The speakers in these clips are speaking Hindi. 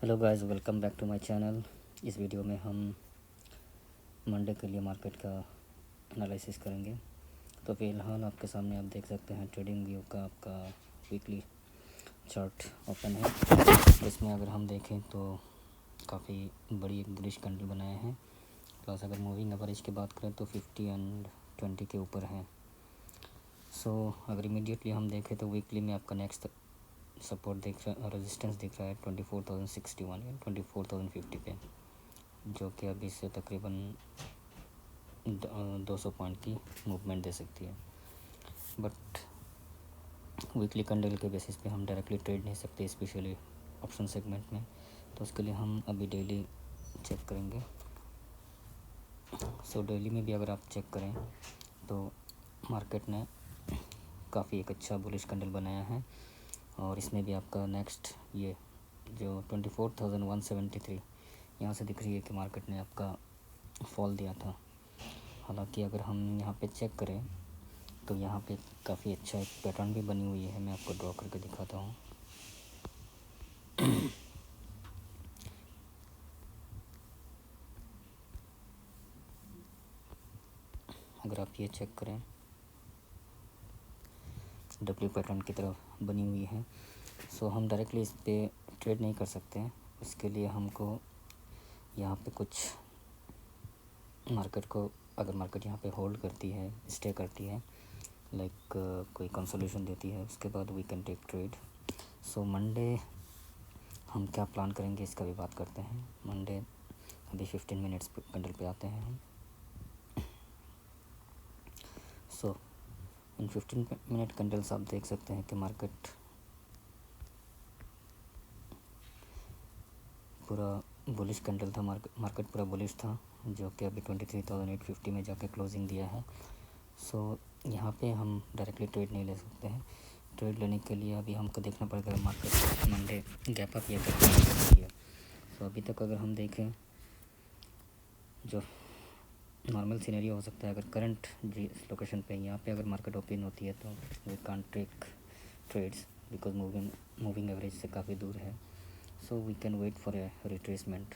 Hello guys, welcome back to my channel. इस वीडियो में हम मंडे के लिए मार्केट का एनालिसिस करेंगे। तो फिलहाल आपके सामने आप देख सकते हैं ट्रेडिंग व्यू का आपका वीकली चार्ट ओपन है। इसमें अगर हम देखें तो काफ़ी बड़ी एक बुलिश कैंडल बनाए हैं। प्लस अगर मूविंग एवरेज की बात करें तो 50 एंड 20 के ऊपर है। अगर इमीडिएटली हम देखें तो वीकली में आपका नेक्स्ट सपोर्ट दिख रहा है, रेजिस्टेंस दिख रहा है 24,061 या 24,050 पे, जो कि अभी से तकरीबन 200 पॉइंट की मूवमेंट दे सकती है। बट वीकली कैंडल के बेसिस पे हम डायरेक्टली ट्रेड नहीं सकते, स्पेशली ऑप्शन सेगमेंट में। तो उसके लिए हम अभी डेली चेक करेंगे। डेली में भी अगर आप चेक करें तो मार्केट ने काफ़ी एक अच्छा बुलिश कैंडल बनाया है। और इसमें भी आपका नेक्स्ट ये जो 24,173 यहाँ से दिख रही है कि मार्केट ने आपका फॉल दिया था। हालांकि अगर हम यहाँ पे चेक करें तो यहाँ पे काफ़ी अच्छा एक पैटर्न भी बनी हुई है। मैं आपको ड्रॉ करके दिखाता हूँ। अगर आप ये चेक करें, डब्ल्यू पैटर्न की तरफ बनी हुई है। हम डायरेक्टली इस पर ट्रेड नहीं कर सकते हैं। इसके लिए हमको यहाँ पे कुछ मार्केट को, अगर मार्केट यहाँ पे होल्ड करती है, स्टे करती है, लाइक कोई कंसोल्यूशन देती है, उसके बाद we can take trade. Monday हम क्या प्लान करेंगे इसका भी बात करते हैं। मंडे अभी 15 मिनट्स कैंडल पे आते हैं हम। इन 15 मिनट कैंडल्स आप देख सकते हैं कि मार्केट पूरा बुलिश कैंडल था। मार्केट पूरा बुलिश था, जो कि अभी 23,850 में जाके क्लोजिंग दिया है। यहाँ पे हम डायरेक्टली ट्रेड नहीं ले सकते हैं। ट्रेड लेने के लिए अभी हमको देखना पड़ेगा मार्केट मंडे गैप अप ये करती है। अभी तक अगर हम देखें, जो नॉर्मल सिनेरियो हो सकता है, अगर करंट जिस लोकेशन पे यहाँ पे अगर मार्केट ओपन होती है तो we can't take trades because moving average से काफ़ी दूर है। We can wait for a retracement.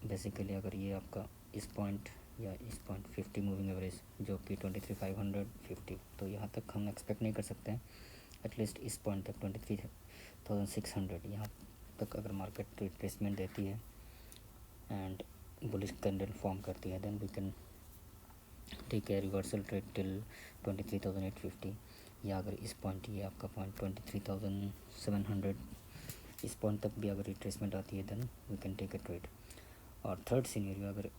Basically अगर ये आपका इस पॉइंट या इस पॉइंट 50 मूविंग एवरेज जो कि 23,550, तो यहाँ तक हम एक्सपेक्ट नहीं कर सकते हैं। एटलीस्ट इस पॉइंट तक 23,600 यहाँ तक अगर मार्केट रिट्रेसमेंट देती है एंड बुलिश कैंडल फॉर्म करती है, then we can take a reversal trade till 23,850। या अगर इस पॉइंट, ये आपका पॉइंट 23,700, इस पॉइंट तक भी अगर रिट्रेसमेंट आती है, then we can take a trade. और थर्ड सीनेरियो, अगर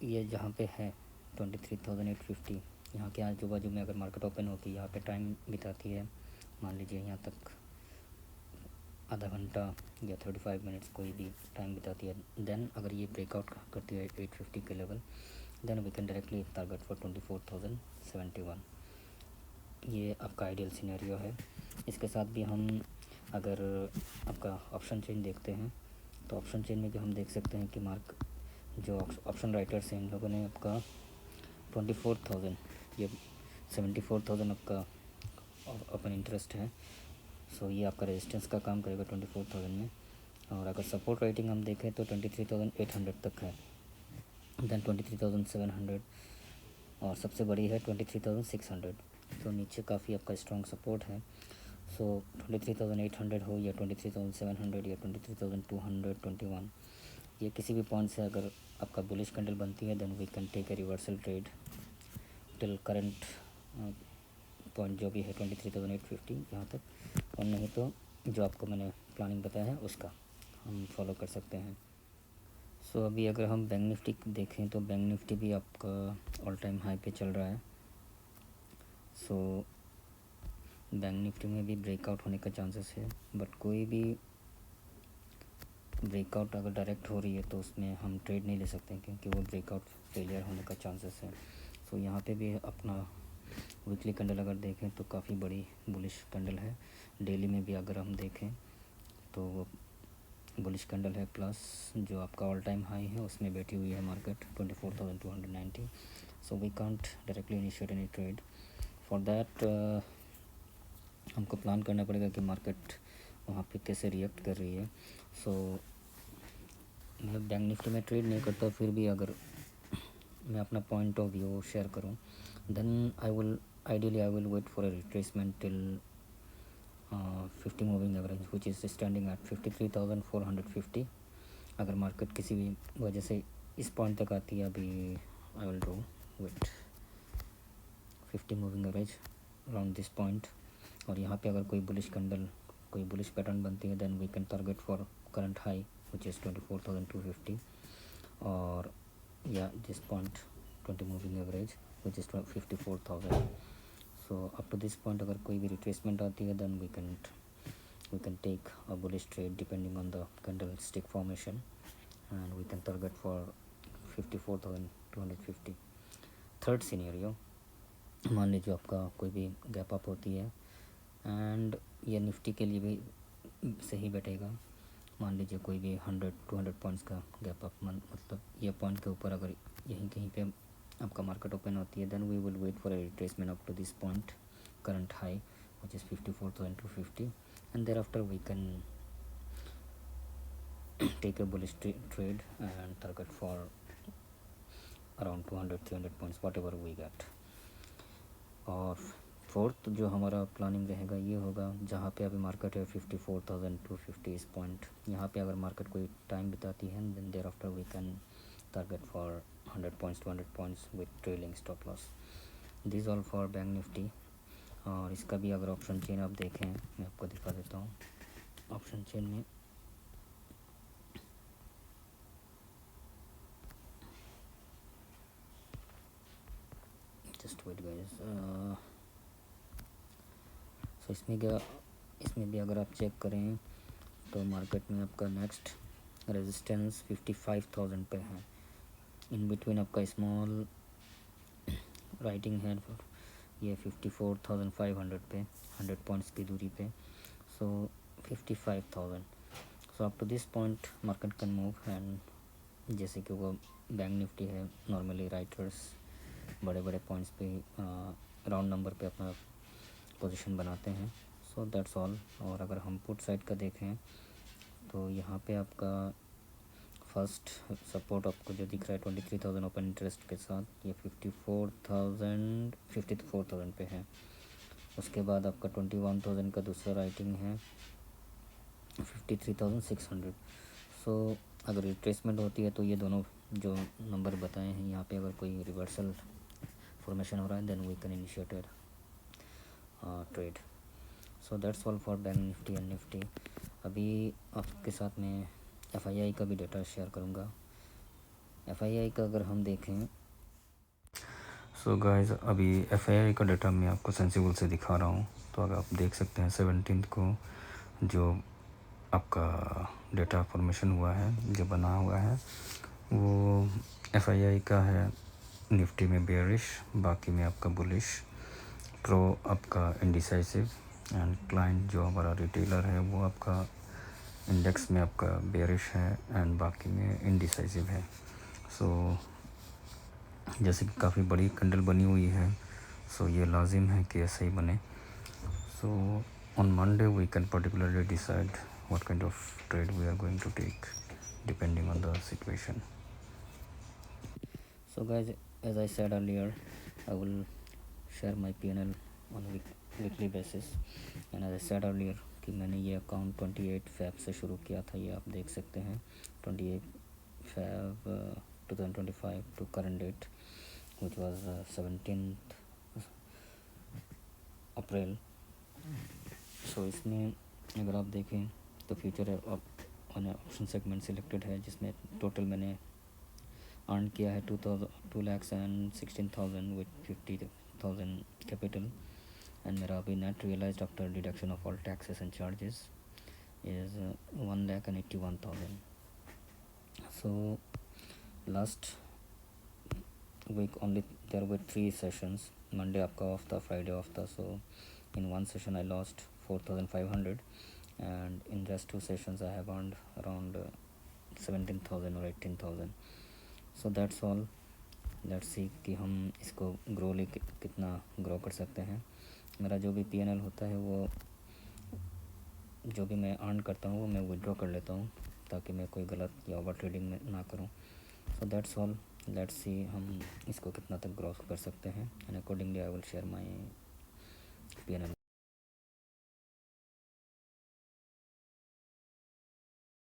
ये जहाँ पे है 23,850, यहाँ के आजू बाजू में अगर मार्केट ओपन होती है, यहाँ पे टाइम बिताती है, मान लीजिए यहाँ तक आधा घंटा या 35 मिनट्स कोई भी टाइम बिताती है, देन अगर ये ब्रेकआउट करती है 850 के level, then we can directly target for 24,071। ये आपका आइडियल सिनेरियो है। इसके साथ भी हम अगर आपका ऑप्शन चेन देखते हैं तो ऑप्शन चेन में भी हम देख सकते हैं कि जो ऑप्शन राइटर्स हैं, इन लोगों ने आपका 24,000 ये 74,000 आपका ओपन इंटरेस्ट है। ये आपका रेजिस्टेंस का काम करेगा 24,000 में। और अगर सपोर्ट रेटिंग हम देखें तो 23,800 तक है, देन 23,700, और सबसे बड़ी है 23,600। नीचे काफ़ी आपका स्ट्रॉन्ग सपोर्ट है। 23,800 हो या 23,700 या 23,221, ये किसी भी पॉइंट से अगर आपका बुलिश कैंडल बनती है, then we can take a reversal trade till current point जो भी है 23,850 यहाँ तक, और नहीं तो जो आपको मैंने प्लानिंग बताया है उसका हम फॉलो कर सकते हैं। अभी अगर हम बैंक निफ्टी देखें तो बैंक निफ्टी भी आपका ऑल टाइम हाई पे चल रहा है। बैंक निफ्टी में भी ब्रेकआउट होने का चांसेस है, बट कोई भी ब्रेकआउट अगर डायरेक्ट हो रही है तो उसमें हम ट्रेड नहीं ले सकते क्योंकि वो ब्रेकआउट फेलियर होने का चांसेस है। यहाँ पे भी अपना वीकली कैंडल अगर देखें तो काफ़ी बड़ी बुलिश कैंडल है। डेली में भी अगर हम देखें तो वो बुलिश कैंडल है, प्लस जो आपका ऑल टाइम हाई है उसमें बैठी हुई है market 24,290। We can't directly initiate any trade. For that हमको प्लान करना पड़ेगा कि मार्केट वहाँ पे कैसे रिएक्ट कर रही है। सो मैं बैंक निफ्टी में ट्रेड नहीं करता, फिर भी अगर मैं अपना पॉइंट ऑफ व्यू शेयर करूँ, then I will wait for a retracement till 50 moving average which is standing at 53,450। अगर मार्केट किसी भी वजह से इस पॉइंट तक आती है, अभी I will do with 50 moving average around this point, और यहाँ पे अगर कोई बुलिश कैंडल, कोई बुलिश पैटर्न बनती है, then we can target for current high which is 24,250, और या this point 20 moving average which is 54,000। So up to this point अगर कोई भी रिट्रेसमेंट आती है, then we can take a bullish trade depending on the candlestick formation, and we can target for 54,250. Third scenario, मान लीजिए आपका कोई भी गैप अप होती है, एंड ये निफ्टी के लिए भी सही बैठेगा। मान लीजिए कोई भी 100-200 पॉइंट्स का गैप अप, मतलब ये पॉइंट के ऊपर अगर यहीं कहीं पे आपका मार्केट ओपन होती है, then we will wait for a retracement up to this point current high which is 54,250, and thereafter we can take a bullish trade and target for around 200-300 points whatever we get. और फोर्थ जो हमारा प्लानिंग रहेगा ये होगा, जहाँ पे अभी मार्केट है 54,250 इस पॉइंट, यहाँ पे अगर मार्केट कोई टाइम बिताती है, then thereafter we can target for 100 points 200 points with trailing stop loss. This all for bank Nifty. और इसका भी अगर ऑप्शन चेन आप देखें, मैं आपको दिखा देता हूँ। ऑप्शन चेन में जस्ट वेट गाइस, सो इसमें भी अगर आप चेक करें तो मार्केट में आपका नेक्स्ट रेजिस्टेंस 55,000 पे है। इन बिटवीन आपका स्मॉल राइटिंग है ये 54,500 पे, 100 पॉइंट्स की दूरी पे। So 55,000, so up to this point market can move, and जैसे कि वो बैंक निफ्टी है, नॉर्मली राइटर्स बड़े बड़े पॉइंट्स पे राउंड नंबर पे अपना पोजीशन बनाते हैं। सो दैट्स ऑल। और अगर हम पुट साइड का देखें तो यहाँ पे आपका फर्स्ट सपोर्ट आपको जो दिख रहा है 23,000 ओपन इंटरेस्ट के साथ, ये 54,000 पे है। उसके बाद आपका 21,000 का दूसरा राइटिंग है 53,600। सो अगर रिट्रेसमेंट होती है तो ये दोनों जो नंबर बताए हैं यहाँ पे अगर कोई रिवर्सल फॉर्मेशन हो रहा है, then we can initiate trade. So that's all for bank Nifty and Nifty. अभी आपके साथ में FII का भी डेटा शेयर करूँगा। FII का अगर हम देखें, सो गाइस अभी FII का डेटा मैं आपको सेंसिबल से दिखा रहा हूँ। तो अगर आप देख सकते हैं 17 को जो आपका डेटा फॉर्मेशन हुआ है, जो बना हुआ है, वो FII का है निफ्टी में बेयरिश, बाकी में आपका बुलिश, प्रो आपका इंडिसाइसिव, एंड क्लाइंट जो हमारा रिटेलर है वो आपका इंडेक्स में आपका बेयरिश है, एंड बाकी में इंडिसाइसिव है। सो जैसे कि काफ़ी बड़ी कैंडल बनी हुई है, सो ये लाजिम है कि ऐसा ही बने। So on Monday we can particularly decide what kind of trade we are going to take depending on the situation. So guys, as I said earlier, I will share my P&L on weekly basis, and as I said earlier कि मैंने ये अकाउंट 28 Feb से शुरू किया था, ये आप देख सकते हैं 28 Feb 2025 to current date which was 17th April. So इसमें अगर आप देखें तो फ्यूचर ऑप्शन सेगमेंट सिलेक्टेड है, जिसमें टोटल मैंने अर्न किया है 2,16,000 विथ 50,000 कैपिटल, एंड मेरा अभी net realised after deduction of all taxes and charges is 1,81,000. So last week only there were 3 sessions, Monday आपका ऑफ था, फ्राइडे ऑफ था, so in one session I lost 4,500, and in just 2 sessions I have earned around 17,000 or 18,000. So that's all. Let's see कि हम इसको कितना ग्रो कर सकते हैं। मेरा जो भी P&L होता है वो जो भी मैं अर्न करता हूँ वो मैं विड्रॉ कर लेता हूँ, ताकि मैं कोई गलत या ओवर ट्रेडिंग में ना करूँ। सो दैट्स ऑल, लेट्स सी हम इसको कितना तक ग्रॉस कर सकते हैं, and accordingly I will share my P&L।